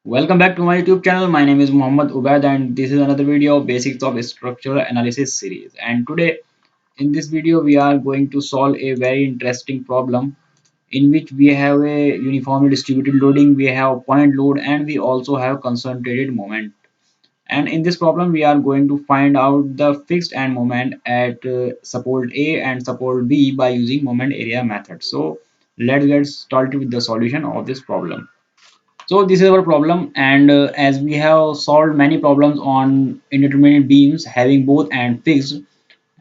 Welcome back to my YouTube channel. My name is Muhammad Ubaid and this is another video of basics of structural analysis series. And today in this video we are going to solve a very interesting problem in which we have a uniformly distributed loading, we have point load, and we also have concentrated moment. And in this problem we are going to find out the fixed end moment at support A and support B by using moment area method. So let's get started with the solution of this problem. So this is our problem, and as we have solved many problems on indeterminate beams having both and fixed,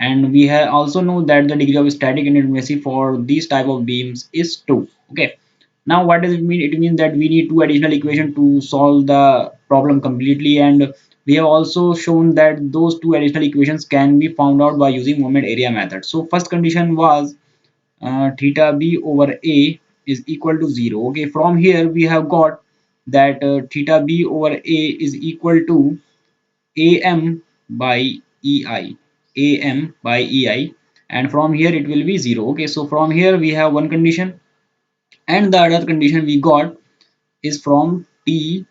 and we have also know that the degree of static indeterminacy for these type of beams is 2. Okay, now what does it mean? It means that we need two additional equations to solve the problem completely, and we have also shown that those two additional equations can be found out by using moment area method. So first condition was theta b over a is equal to 0. Okay, from here we have got that theta b over a is equal to am by ei and from here it will be 0. Okay, so from here we have one condition, and the other condition we got is from t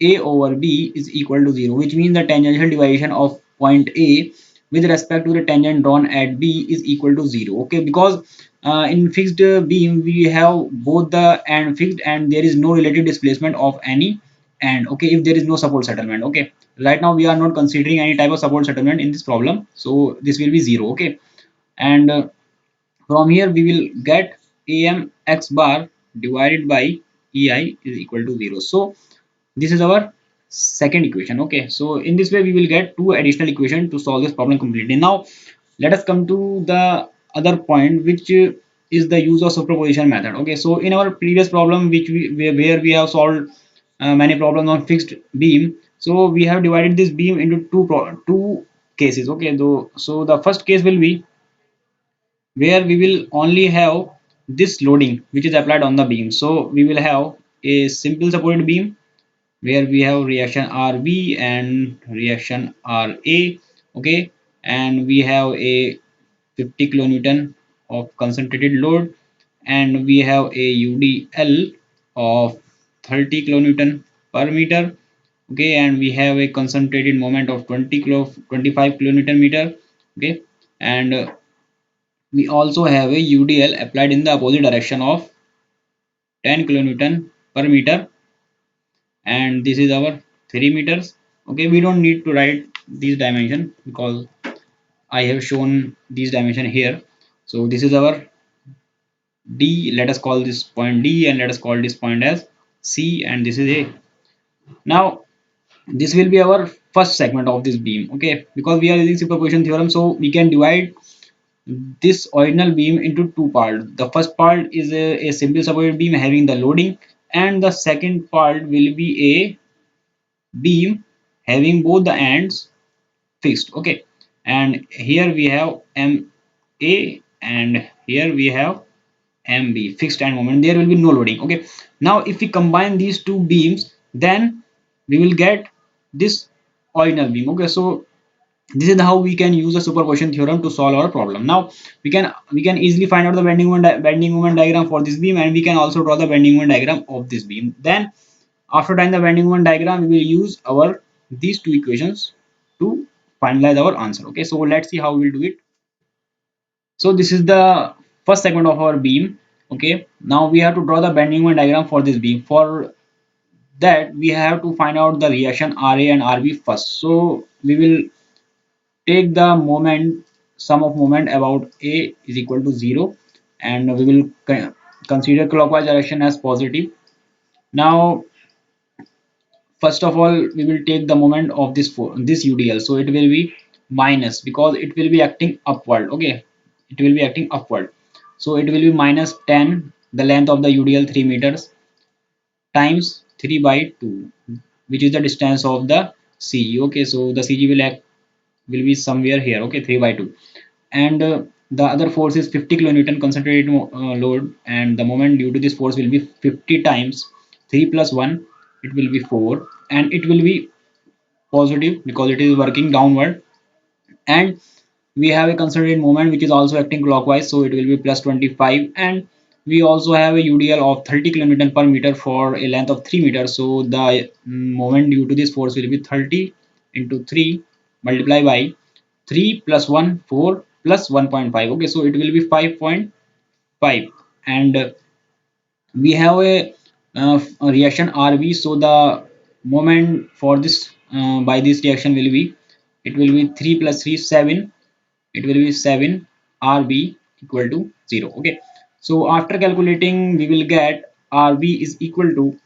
a over b is equal to 0, which means the tangential division of point A with respect to the tangent drawn at B is equal to 0. Okay, because in fixed beam we have both the end fixed and there is no relative displacement of any end. Okay, if there is no support settlement. Okay, right now we are not considering any type of support settlement in this problem, so this will be 0. Okay, and from here we will get am x bar divided by ei is equal to 0. So this is our second equation. Okay, so in this way we will get two additional equations to solve this problem completely. Now let us come to the other point, which is the use of superposition method. Okay, so in our previous problem which where we have solved many problems on fixed beam, so we have divided this beam into two cases. Okay, though, so the first case will be where we will only have this loading which is applied on the beam. So we will have a simple supported beam where we have reaction RB and reaction RA. Okay, and we have a 50 kilonewton of concentrated load, and we have a UDL of 30 kilonewton per meter. Okay, and we have a concentrated moment of 25 kilonewton meter. Okay, and we also have a UDL applied in the opposite direction of 10 kilonewton per meter, and this is our 3 meters. Okay, we don't need to write these dimension because I have shown these dimension here. So this is our D. Let us call this point D, and let us call this point as C, and this is A. Now this will be our first segment of this beam. Okay, because we are using superposition theorem, so we can divide this original beam into two parts. The first part is a simple supported beam having the loading, and the second part will be a beam having both the ends fixed. Okay, and here we have ma and here we have mb, fixed end moment. There will be no loading. Okay, now if we combine these two beams, then we will get this original beam. Okay, so this is how we can use the superposition theorem to solve our problem. Now we can easily find out the bending moment diagram for this beam, and we can also draw the bending moment diagram of this beam. Then after drawing the bending moment diagram, we will use our these two equations to finalize our answer. Okay, so let's see how we'll do it. So this is the first segment of our beam. Okay, now we have to draw the bending moment diagram for this beam. For that we have to find out the reaction Ra and Rb first. So we will take the moment, sum of moment about A is equal to 0, and we will consider clockwise direction as positive. Now first of all we will take the moment of this UDL, so it will be minus because it will be acting upward. Okay, it will be acting upward, so it will be minus 10, the length of the UDL 3 meters, times 3 by 2, which is the distance of the CG. Okay, so the CG will be somewhere here. Okay, 3 by 2, and the other force is 50 kilonewton concentrated load, and the moment due to this force will be 50 times 3 plus 1, it will be 4, and it will be positive because it is working downward. And we have a concentrated moment which is also acting clockwise, so it will be plus 25, and we also have a UDL of 30 kilonewton per meter for a length of 3 meters. So the moment due to this force will be 30 into 3 multiplied by 3 plus 1 4 plus 1.5. Okay, so it will be 5.5. And we have a reaction RB. So the moment for this by this reaction will be, it will be 3 plus 3 7, it will be 7 RB equal to 0. Okay, so after calculating we will get RB is equal to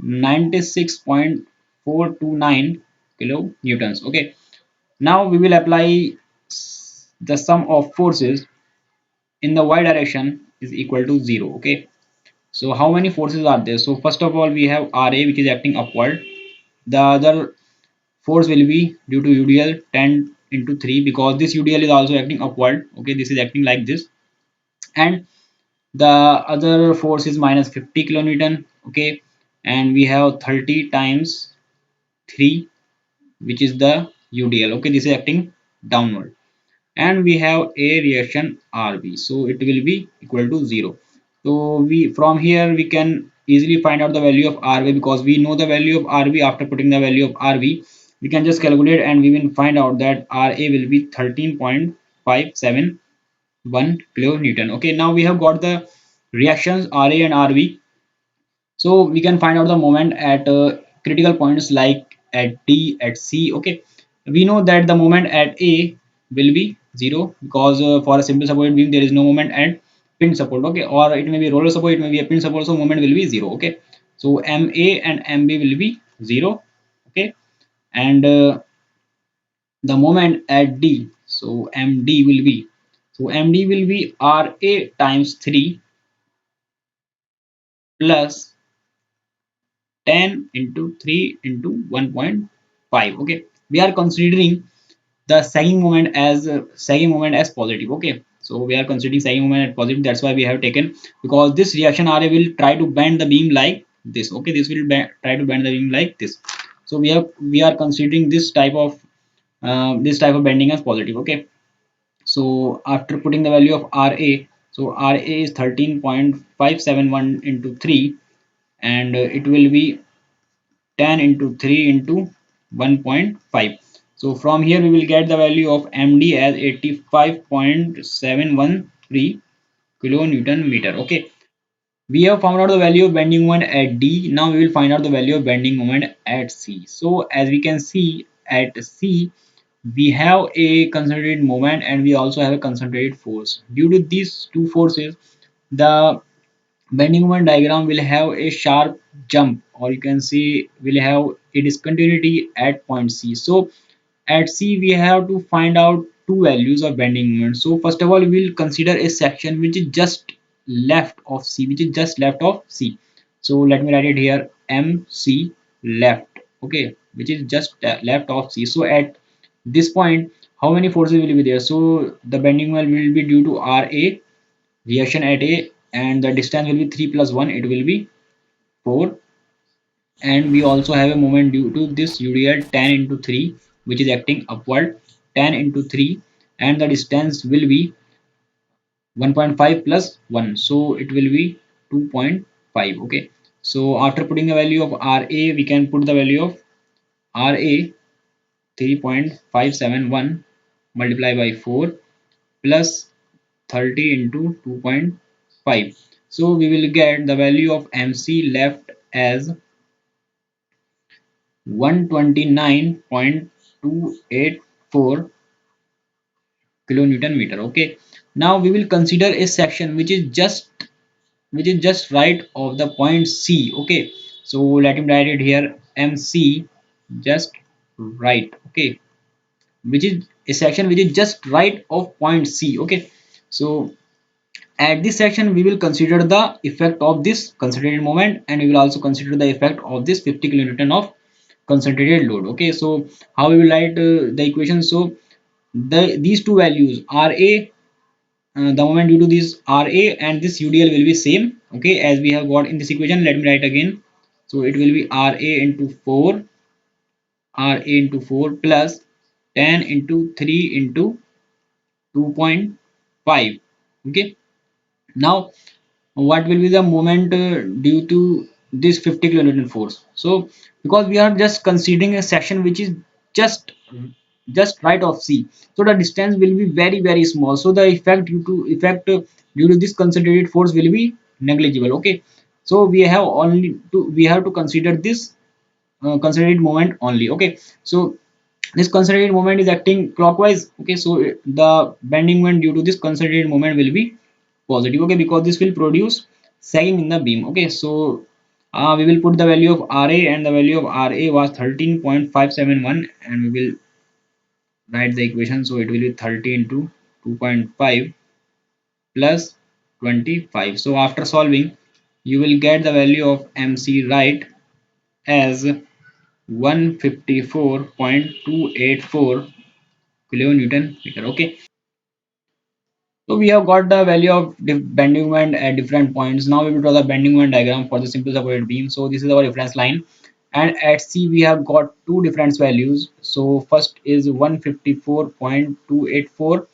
96.429 kilo newtons. Okay, now we will apply the sum of forces in the y direction is equal to 0. Okay, so how many forces are there? So first of all we have RA which is acting upward. The other force will be due to UDL 10 into 3 because this UDL is also acting upward. Okay, this is acting like this. And the other force is minus 50 kilonewton. Okay, and we have 30 times 3 which is the UDL. Okay, this is acting downward. And we have a reaction RB, so it will be equal to 0. So we from here we can easily find out the value of RB because we know the value of RB. After putting the value of RB, we can just calculate and we will find out that RA will be 13.571 kilonewton. Okay, now we have got the reactions RA and RB. So we can find out the moment at critical points like at D, at C. Okay, we know that the moment at A will be 0 because for a simple supported beam there is no moment at pin support. Okay, or it may be roller support, it may be a pin support, so moment will be 0. Okay, so MA and MB will be 0. Okay, and the moment at D, so MD will be, RA times 3 plus 10 into 3 into 1.5. Okay, we are considering the sagging moment as positive. Okay, so we are considering sagging moment as positive, that's why we have taken, because this reaction RA will try to bend the beam like this. Okay, this will try to bend the beam like this. So we are considering this type of bending as positive. Okay, so after putting the value of RA, so RA is 13.571 into 3, and it will be 10 into 3 into 1.5. So from here we will get the value of MD as 85.713 kilonewton meter. Okay, we have found out the value of bending moment at D. Now we will find out the value of bending moment at C. So as we can see at C, we have a concentrated moment and we also have a concentrated force. Due to these two forces, the bending moment diagram will have a sharp jump, or you can see will have a discontinuity at point C. So at C we have to find out two values of bending moment. So first of all we will consider a section which is just left of C, so let me write it here, MC left. Okay, which is just left of C. So at this point how many forces will be there? So the bending moment will be due to RA, reaction at A, and the distance will be 3 plus 1, it will be 4. And we also have a moment due to this UDL 10 into 3 which is acting upward, 10 into 3, and the distance will be 1.5 plus 1, so it will be 2.5. Okay, so after putting the value of RA we can put the value of RA 3.571 multiplied by 4 plus 30 into 2.5. So we will get the value of MC left as 129.284 kilonewton meter. Okay, now we will consider a section which is just right of the point C. Okay, so let me write it here, MC just right. Okay, which is a section which is just right of point C. Okay, so at this section we will consider the effect of this concentrated moment, and we will also consider the effect of this 50 kilonewton of concentrated load. Okay, so how we will write the equation? So these two values RA, the moment due to this RA and this UDL will be same. Okay, as we have got in this equation, let me write again. So it will be RA into 4 plus 10 into 3 into 2.5. Okay, now what will be the moment due to this 50 kilonewton force. So because we are just considering a section which is just right of C, so the distance will be very small, so the due to this concentrated force will be negligible. Okay, so we have to consider this concentrated moment only. Okay, so this concentrated moment is acting clockwise. Okay, so the bending moment due to this concentrated moment will be positive. Okay, because this will produce sagging in the beam. Okay, so we will put the value of Ra, and the value of Ra was 13.571, and we will write the equation. So it will be 30 into 2.5 plus 25. So after solving, you will get the value of MC right as 154.284 kilonewton meter. Okay, so we have got the value of bending moment at different points. Now we will draw the bending moment diagram for the simple supported beam. So this is our reference line, and at C we have got two different values. So first is 154.284,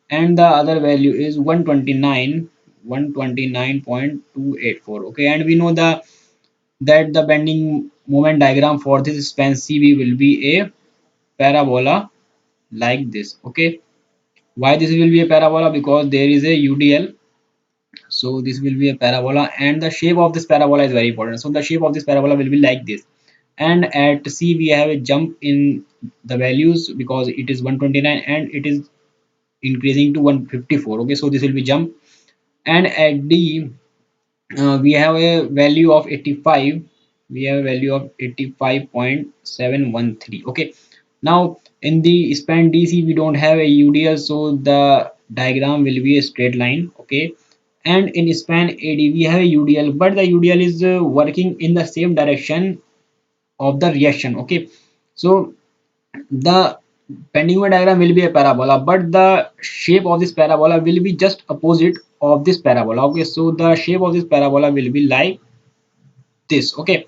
and the other value is 129.284. Okay, and we know that the bending moment diagram for this span CB will be a parabola like this. Okay, why this will be a parabola? Because there is a UDL, so this will be a parabola, and the shape of this parabola is very important. So the shape of this parabola will be like this, and at C we have a jump in the values because it is 129 and it is increasing to 154. Okay, so this will be jump, and at D we have a value of 85. We have a value of 85.713. Okay, now in the span DC we don't have a UDL, so the diagram will be a straight line. Okay, and in span AD we have a UDL, but the UDL is working in the same direction of the reaction. Okay, so the Pendinger diagram will be a parabola, but the shape of this parabola will be just opposite of this parabola. Okay, so the shape of this parabola will be like this. Okay,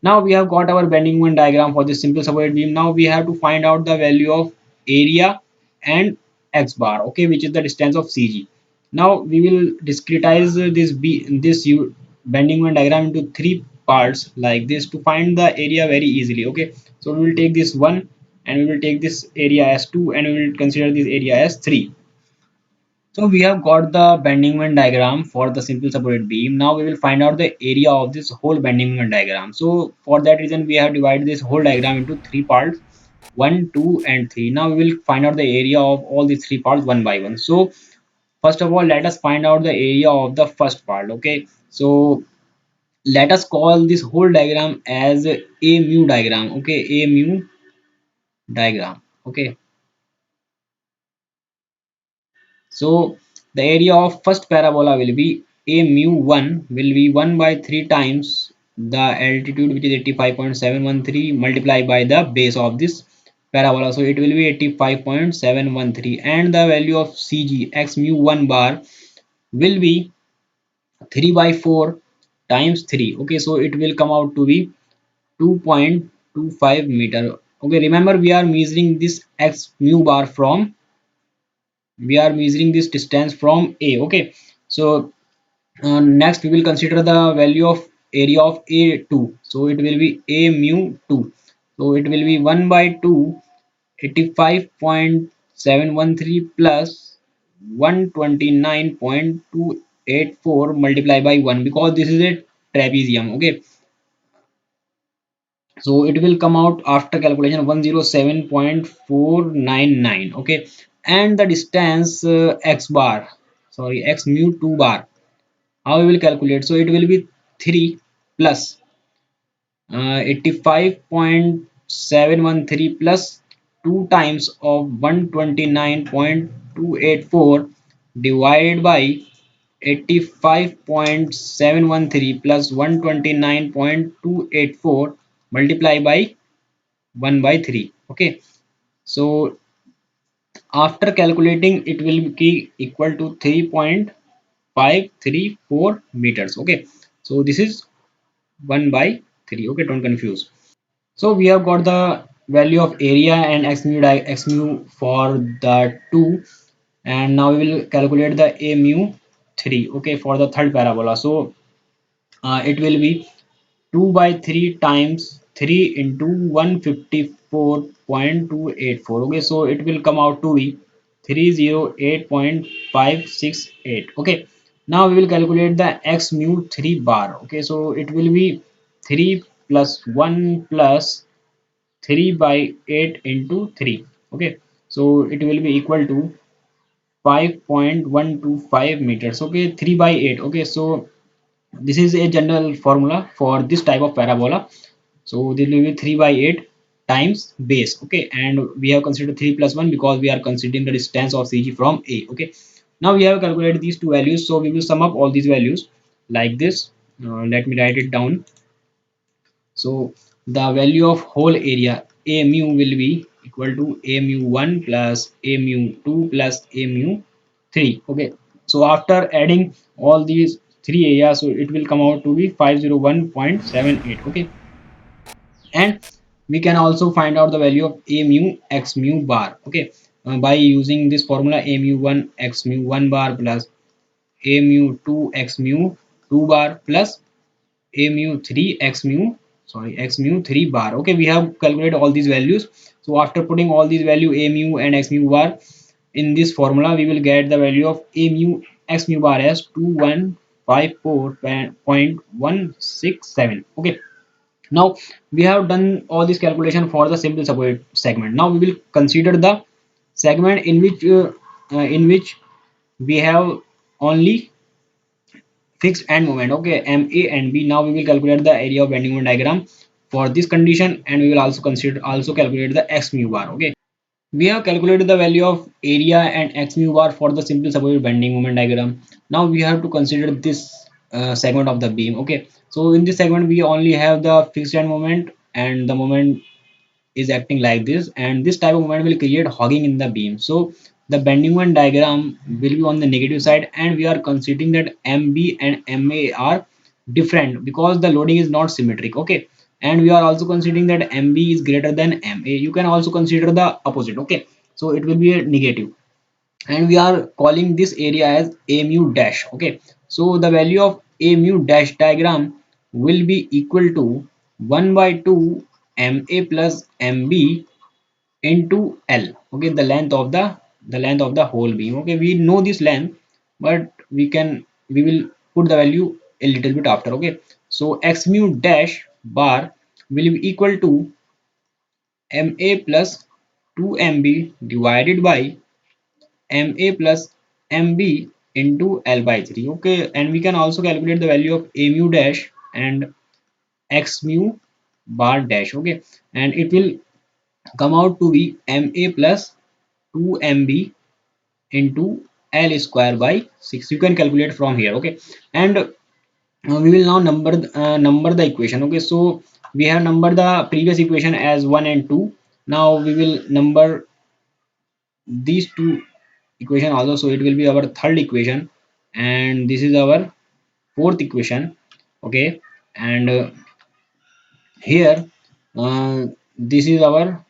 now we have got our bending moment diagram for this simple supported beam. Now we have to find out the value of area and x bar. Okay, which is the distance of CG. Now we will discretize bending moment diagram into three parts like this to find the area very easily. Okay, so we will take this one, and we will take this area as 2, and we will consider this area as 3. So we have got the bending moment diagram for the simple supported beam. Now we will find out the area of this whole bending moment diagram. So for that reason we have divided this whole diagram into three parts, 1, 2 and 3. Now we will find out the area of all these three parts one by one. So first of all, let us find out the area of the first part. Okay, so let us call this whole diagram as a mu diagram. Okay, a mu diagram. Okay, so the area of first parabola will be a mu1 will be 1 by 3 times the altitude, which is 85.713, multiplied by the base of this parabola. So it will be 85.713, and the value of CG x mu1 bar will be 3 by 4 times 3. Okay, so it will come out to be 2.25 meter. Okay, remember we are measuring this x mu bar from, we are measuring this distance from A. Okay, so next we will consider the value of area of A2. So it will be A mu 2. So it will be 1 by 2, 85.713 plus 129.284 multiplied by 1, because this is a trapezium. Okay, so it will come out after calculation 107.499. Okay, and the distance x bar, sorry, x mu 2 bar, how we will calculate? So it will be 3 plus 85.713 plus 2 times of 129.284 divided by 85.713 plus 129.284 multiply by 1 by 3. Okay, so after calculating it will be equal to 3.534 meters. Okay, so this is 1 by 3. Okay, don't confuse. So we have got the value of area and x mu for the 2, and now we will calculate the a mu 3. Okay, for the third parabola. So it will be 2 by 3 times 3 into 154.284. Okay, so it will come out to be 308.568. Okay, now we will calculate the x mu 3 bar. Okay, so it will be 3 plus 1 plus 3 by 8 into 3. Okay, so it will be equal to 5.125 meters. Okay, 3 by 8. Okay, so this is a general formula for this type of parabola. So this will be 3 by 8 times base. Okay, and we have considered 3 plus 1 because we are considering the distance of CG from A. Okay, now we have calculated these two values, so we will sum up all these values like this. Let me write it down. So the value of whole area A mu will be equal to A mu 1 plus A mu 2 plus A mu 3. Okay, so after adding all these three areas, so it will come out to be 501.78. Okay, and we can also find out the value of A mu x mu bar. Okay, by using this formula, A mu 1 x mu 1 bar plus A mu 2 x mu 2 bar plus A mu 3 x mu, sorry, x mu 3 bar. Okay, we have calculated all these values. So after putting all these value A mu and x mu bar in this formula, we will get the value of A mu x mu bar as 2154.167. Okay, now we have done all this calculation for the simple subunit segment. Now we will consider the segment in which we have only fixed end moment. Okay, MA and B. Now we will calculate the area of bending moment diagram for this condition, and we will also calculate the x mu bar. Okay, we have calculated the value of area and x mu bar for the simple supported bending moment diagram. Now we have to consider this segment of the beam. Okay, so in this segment we only have the fixed end moment, and the moment is acting like this, and this type of moment will create hogging in the beam. So the bending moment diagram will be on the negative side, and we are considering that MB and MA are different because the loading is not symmetric. Okay, and we are also considering that MB is greater than MA. You can also consider the opposite. Okay, so it will be a negative, and we are calling this area as A mu dash. Okay, so the value of A mu dash diagram will be equal to 1 by 2 MA plus MB into L. Okay, the length of the whole beam. Okay, we know this length, but we will put the value a little bit after. Okay, so x mu dash bar will be equal to MA plus 2 MB divided by MA plus MB into L by 3. Okay, and we can also calculate the value of A mu dash and X mu bar dash. Okay, and it will come out to be MA plus 2 MB into L square by 6. You can calculate from here. Okay, and we will now number the equation. Okay, so we have numbered the previous equation as 1 and 2. Now we will number these two equation also, so it will be our third equation, and this is our fourth equation. Okay, and here this is our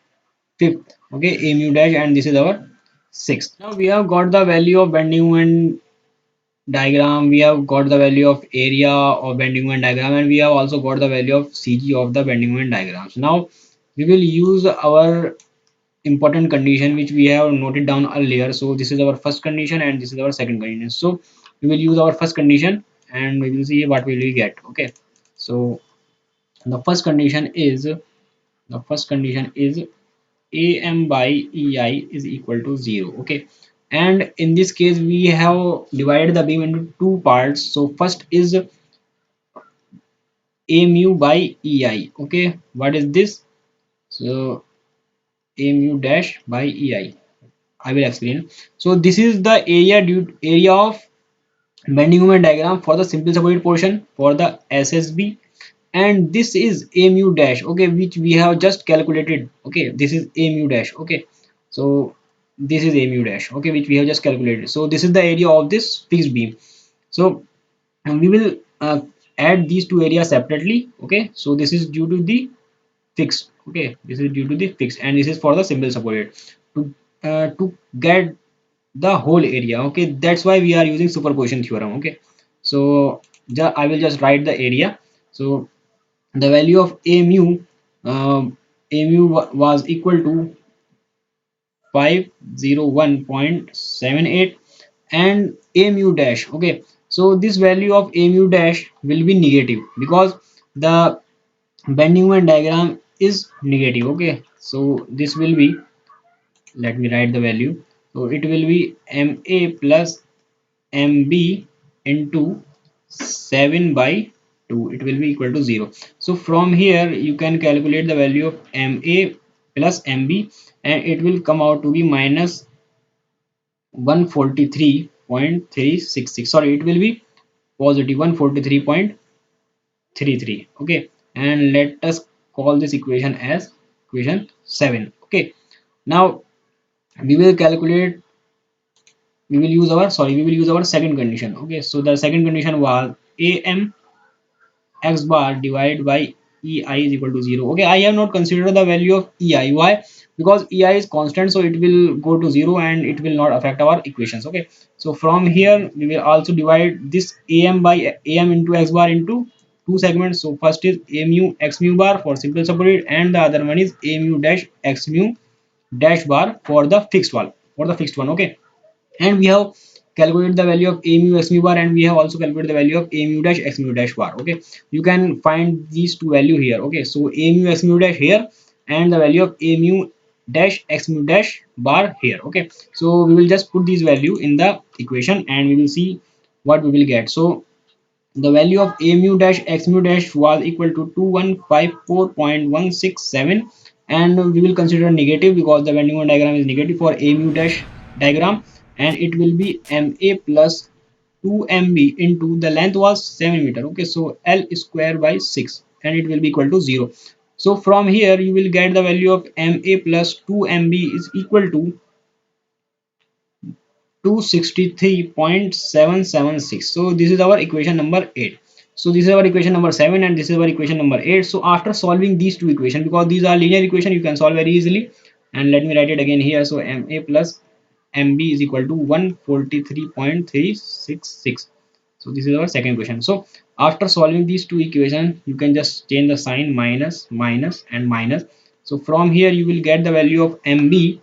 fifth. Okay, A mu dash, and this is our sixth. Now we have got the value of bending moment diagram, we have got the value of area of bending moment diagram, and we have also got the value of CG of the bending moment diagrams. Now we will use our important condition which we have noted down earlier. So this is our first condition and this is our second condition. So we will use our first condition and we will see what will we get. Okay, so the first condition is AM by EI is equal to 0. Okay, and in this case we have divided the beam into two parts. So first is A mu by EI. Okay, what is this? So A mu dash by EI, I will explain. So this is the area of bending moment diagram for the simple supported portion for the SSB, and this is A mu dash. Okay, which we have just calculated. Okay, this is A mu dash. Okay, so this is A mu dash. Okay, which we have just calculated. So this is the area of this fixed beam. So and we will add these two areas separately. Okay, so this is due to the fixed. Okay, this is due to the fixed, and this is for the simple supported. To get the whole area. Okay, that's why we are using superposition theorem. Okay, so I will just write the area. So the value of a mu, was equal to 501.78, and a mu dash. Okay, so this value of a mu dash will be negative because the bending moment diagram is negative. Okay, so this will be, let me write the value. So it will be ma plus mb into 7 by 2, it will be equal to 0. So from here you can calculate the value of ma plus mb, and it will come out to be minus 143.366. Sorry, it will be positive 143.33. Okay, and let us call this equation as equation 7. Okay, now we will calculate, we will use our second condition. Okay, so the second condition was am x bar divided by ei is equal to 0. Okay, I have not considered the value of ei. Why? Because ei is constant, so it will go to 0 and it will not affect our equations. Okay, so from here we will also divide this am by am into x bar into two segments. So first is a mu x mu bar for simple supported, and the other one is a mu dash x mu dash bar for the fixed one. Okay, and we have calculated the value of a mu x mu bar, and we have also calculated the value of a mu dash x mu dash bar. Okay, you can find these two value here. Okay, so a mu x mu dash here, and the value of a mu dash x mu dash bar here. Okay, so we will just put this value in the equation and we will see what we will get. So the value of a mu dash x mu dash was equal to 2154.167, and we will consider negative because the bending moment diagram is negative for a mu dash diagram, and it will be ma plus 2mb into the length was 7 meter. Okay, so l square by 6, and it will be equal to 0. So from here you will get the value of ma plus 2mb is equal to 263.776. So this is our equation number 8. So this is our equation number 7 and this is our equation number 8. So after solving these two equations, because these are linear equation, you can solve very easily. And let me write it again here. So ma plus mb is equal to 143.366. So this is our second equation. So after solving these two equations, you can just change the sign, minus, minus and minus. So from here you will get the value of mb.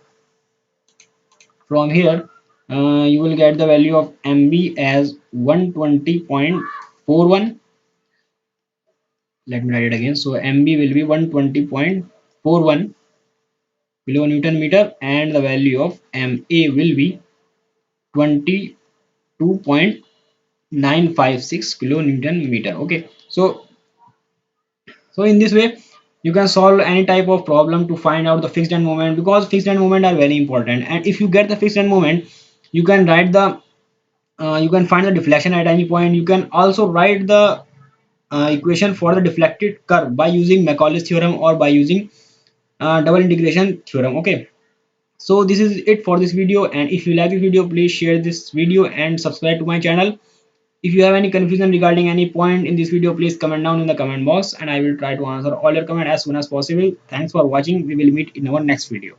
From here you will get the value of mb as 120.41. Let me write it again. So mb will be 120.41 kilonewton meter, and the value of ma will be 22.956 kilonewton meter. Okay, so in this way you can solve any type of problem to find out the fixed end moment, because fixed end moment are very important. And if you get the fixed end moment, you can write the you can find the deflection at any point. You can also write the equation for the deflected curve by using Macaulay's theorem or by using double integration theorem. Okay, so this is it for this video, and if you like this video, please share this video and subscribe to my channel. If you have any confusion regarding any point in this video, please comment down in the comment box and I will try to answer all your comments as soon as possible. Thanks for watching. We will meet in our next video.